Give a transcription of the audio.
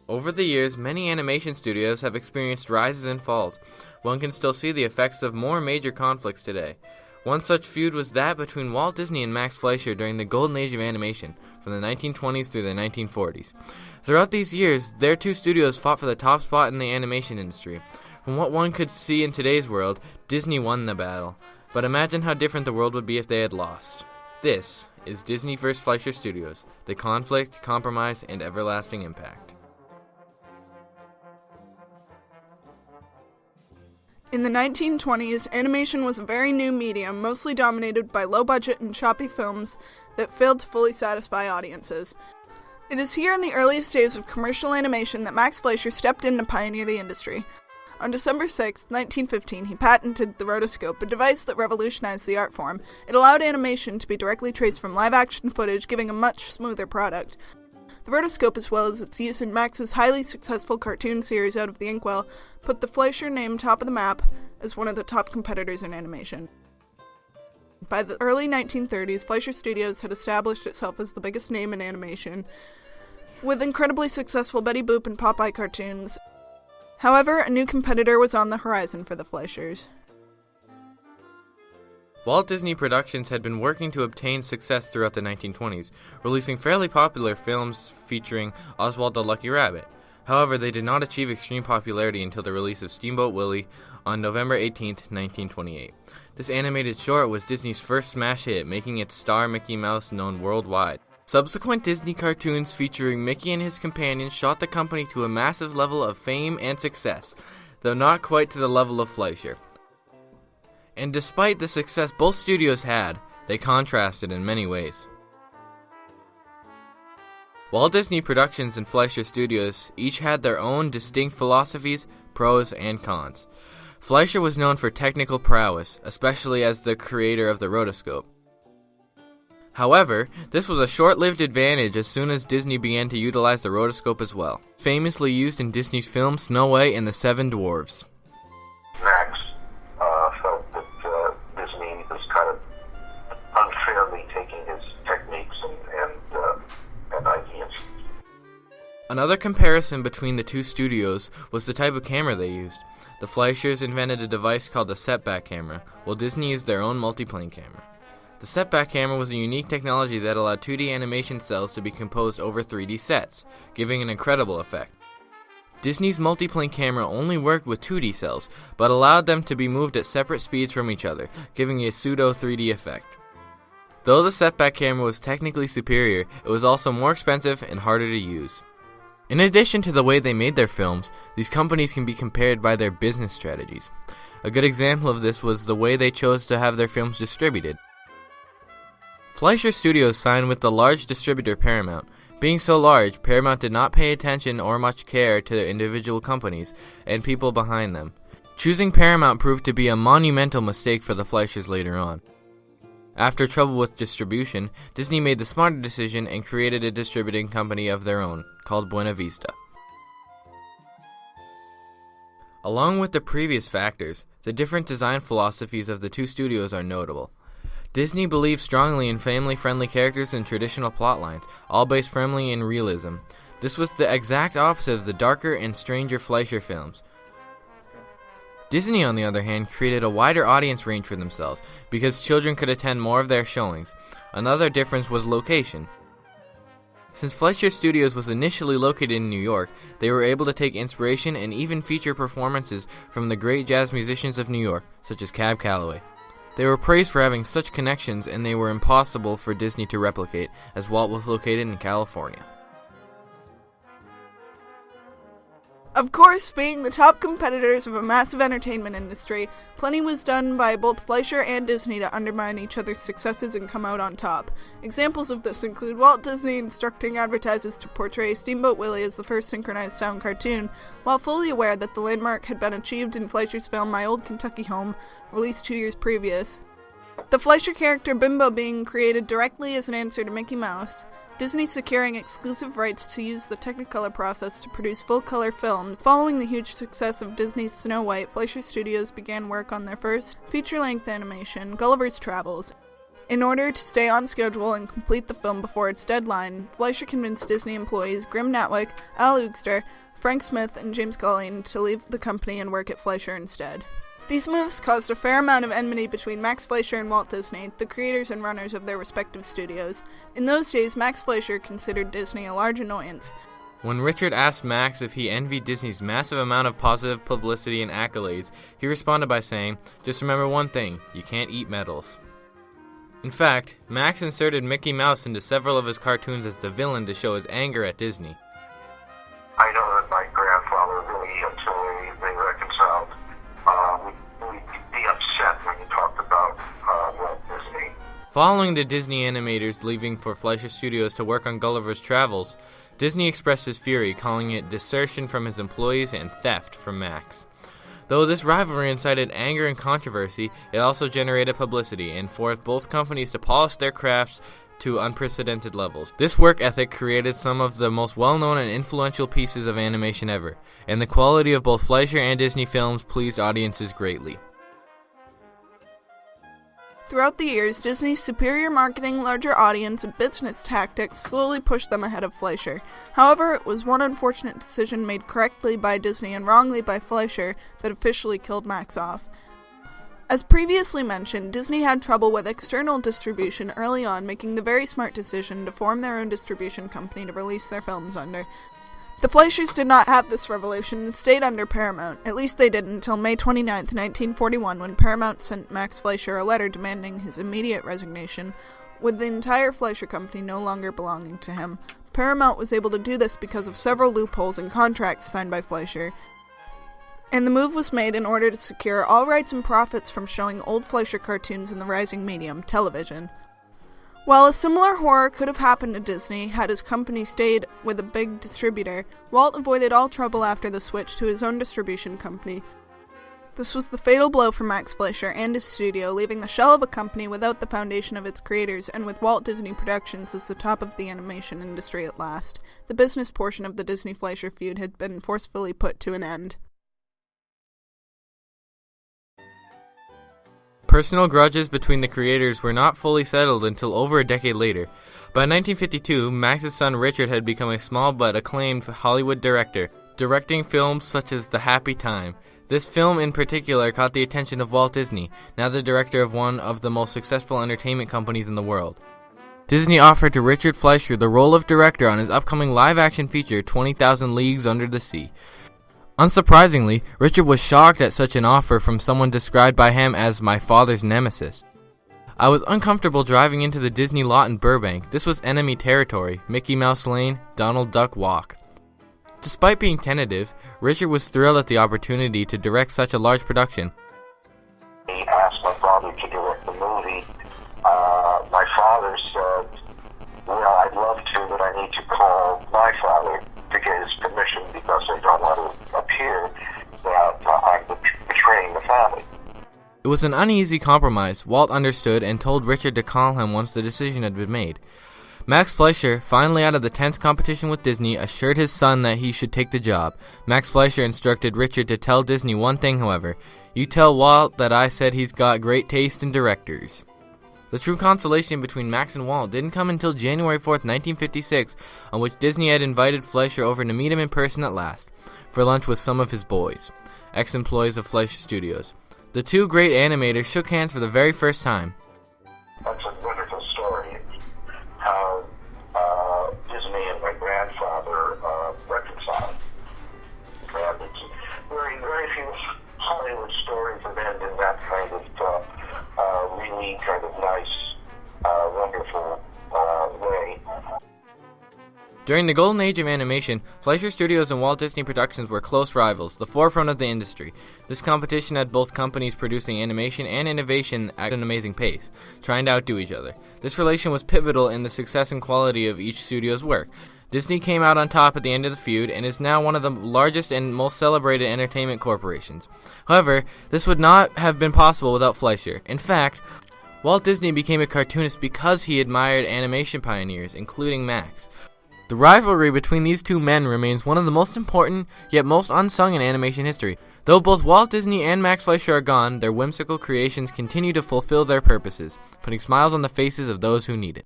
Over the years, many animation studios have experienced rises and falls. One can still see the effects of more major conflicts today. One such feud was that between Walt Disney and Max Fleischer during the golden age of animation, from the 1920s through the 1940s. Throughout these years, their two studios fought for the top spot in the animation industry. From what one could see in today's world, Disney won the battle. But imagine how different the world would be if they had lost. This is Disney vs. Fleischer Studios, the conflict, compromise, and everlasting impact. In the 1920s, animation was a very new medium, mostly dominated by low-budget and choppy films that failed to fully satisfy audiences. It is here in the earliest days of commercial animation that Max Fleischer stepped in to pioneer the industry. On December 6, 1915, he patented the rotoscope, a device that revolutionized the art form. It allowed animation to be directly traced from live-action footage, giving a much smoother product. The rotoscope, as well as its use in Max's highly successful cartoon series Out of the Inkwell, put the Fleischer name top of the map as one of the top competitors in animation. By the early 1930s, Fleischer Studios had established itself as the biggest name in animation, with incredibly successful Betty Boop and Popeye cartoons. However, a new competitor was on the horizon for the Fleischers. Walt Disney Productions had been working to obtain success throughout the 1920s, releasing fairly popular films featuring Oswald the Lucky Rabbit. However, they did not achieve extreme popularity until the release of Steamboat Willie on November 18, 1928. This animated short was Disney's first smash hit, making its star Mickey Mouse known worldwide. Subsequent Disney cartoons featuring Mickey and his companions shot the company to a massive level of fame and success, though not quite to the level of Fleischer. And despite the success both studios had, they contrasted in many ways. Walt Disney Productions and Fleischer Studios each had their own distinct philosophies, pros, and cons. Fleischer was known for technical prowess, especially as the creator of the rotoscope. However, this was a short-lived advantage as soon as Disney began to utilize the rotoscope as well, famously used in Disney's film Snow White and the Seven Dwarfs. Max felt that Disney was kind of unfairly taking his techniques and ideas. Another comparison between the two studios was the type of camera they used. The Fleischers invented a device called the setback camera, while Disney used their own multiplane camera. The setback camera was a unique technology that allowed 2D animation cells to be composed over 3D sets, giving an incredible effect. Disney's multiplane camera only worked with 2D cells, but allowed them to be moved at separate speeds from each other, giving a pseudo 3D effect. Though the setback camera was technically superior, it was also more expensive and harder to use. In addition to the way they made their films, these companies can be compared by their business strategies. A good example of this was the way they chose to have their films distributed. Fleischer Studios signed with the large distributor Paramount. Being so large, Paramount did not pay attention or much care to the individual companies and people behind them. Choosing Paramount proved to be a monumental mistake for the Fleischers later on. After trouble with distribution, Disney made the smarter decision and created a distributing company of their own, called Buena Vista. Along with the previous factors, the different design philosophies of the two studios are notable. Disney believed strongly in family-friendly characters and traditional plotlines, all based firmly in realism. This was the exact opposite of the darker and stranger Fleischer films. Disney, on the other hand, created a wider audience range for themselves, because children could attend more of their showings. Another difference was location. Since Fleischer Studios was initially located in New York, they were able to take inspiration and even feature performances from the great jazz musicians of New York, such as Cab Calloway. They were praised for having such connections, and they were impossible for Disney to replicate, as Walt was located in California. Of course, being the top competitors of a massive entertainment industry, plenty was done by both Fleischer and Disney to undermine each other's successes and come out on top. Examples of this include Walt Disney instructing advertisers to portray Steamboat Willie as the first synchronized sound cartoon, while fully aware that the landmark had been achieved in Fleischer's film My Old Kentucky Home, released 2 years previous. The Fleischer character Bimbo being created directly as an answer to Mickey Mouse, Disney securing exclusive rights to use the Technicolor process to produce full-color films. Following the huge success of Disney's Snow White, Fleischer Studios began work on their first feature-length animation, Gulliver's Travels. In order to stay on schedule and complete the film before its deadline, Fleischer convinced Disney employees Grim Natwick, Al Oogster, Frank Smith, and James Colleen to leave the company and work at Fleischer instead. These moves caused a fair amount of enmity between Max Fleischer and Walt Disney, the creators and runners of their respective studios. In those days, Max Fleischer considered Disney a large annoyance. When Richard asked Max if he envied Disney's massive amount of positive publicity and accolades, he responded by saying, "Just remember one thing, you can't eat medals." In fact, Max inserted Mickey Mouse into several of his cartoons as the villain to show his anger at Disney. I know that my grandfather really, until they reconciled, would be upset when he talked about Walt Disney. Following the Disney animators leaving for Fleischer Studios to work on Gulliver's Travels, Disney expressed his fury, calling it desertion from his employees and theft from Max. Though this rivalry incited anger and controversy, it also generated publicity and forced both companies to polish their crafts to unprecedented levels. This work ethic created some of the most well-known and influential pieces of animation ever, and the quality of both Fleischer and Disney films pleased audiences greatly. Throughout the years, Disney's superior marketing, larger audience, and business tactics slowly pushed them ahead of Fleischer. However, it was one unfortunate decision made correctly by Disney and wrongly by Fleischer that officially killed Max off. As previously mentioned, Disney had trouble with external distribution early on, making the very smart decision to form their own distribution company to release their films under. The Fleischers did not have this revelation and stayed under Paramount. At least they didn't until May 29, 1941, when Paramount sent Max Fleischer a letter demanding his immediate resignation, with the entire Fleischer company no longer belonging to him. Paramount was able to do this because of several loopholes in contracts signed by Fleischer, and the move was made in order to secure all rights and profits from showing old Fleischer cartoons in the rising medium, television. While a similar horror could have happened to Disney had his company stayed with a big distributor, Walt avoided all trouble after the switch to his own distribution company. This was the fatal blow for Max Fleischer and his studio, leaving the shell of a company without the foundation of its creators and with Walt Disney Productions as the top of the animation industry at last. The business portion of the Disney-Fleischer feud had been forcefully put to an end. Personal grudges between the creators were not fully settled until over a decade later. By 1952, Max's son Richard had become a small but acclaimed Hollywood director, directing films such as The Happy Time. This film in particular caught the attention of Walt Disney, now the director of one of the most successful entertainment companies in the world. Disney offered to Richard Fleischer the role of director on his upcoming live-action feature 20,000 Leagues Under the Sea. Unsurprisingly, Richard was shocked at such an offer from someone described by him as my father's nemesis. I was uncomfortable driving into the Disney lot in Burbank. This was enemy territory, Mickey Mouse Lane, Donald Duck Walk. Despite being tentative, Richard was thrilled at the opportunity to direct such a large production. He asked my father to direct the movie. My father said, well, I'd love to, but I need to call my father to get his permission because I don't want to appear that I'm betraying the family. It was an uneasy compromise. Walt understood and told Richard to call him once the decision had been made. Max Fleischer, finally out of the tense competition with Disney, assured his son that he should take the job. Max Fleischer instructed Richard to tell Disney one thing, however. You tell Walt that I said he's got great taste in directors. The true consolation between Max and Walt didn't come until January 4th, 1956, on which Disney had invited Fleischer over to meet him in person at last, for lunch with some of his boys, ex-employees of Fleischer Studios. The two great animators shook hands for the very first time. That's a wonderful story, how Disney and my grandfather reconciled. And it's very, very few Hollywood stories have ended in that kind of really kind of nice, wonderful way. During the golden age of animation, Fleischer Studios and Walt Disney Productions were close rivals, the forefront of the industry. This competition had both companies producing animation and innovation at an amazing pace, trying to outdo each other. This relation was pivotal in the success and quality of each studio's work. Disney came out on top at the end of the feud and is now one of the largest and most celebrated entertainment corporations. However, this would not have been possible without Fleischer. In fact, Walt Disney became a cartoonist because he admired animation pioneers, including Max. The rivalry between these two men remains one of the most important, yet most unsung in animation history. Though both Walt Disney and Max Fleischer are gone, their whimsical creations continue to fulfill their purposes, putting smiles on the faces of those who need it.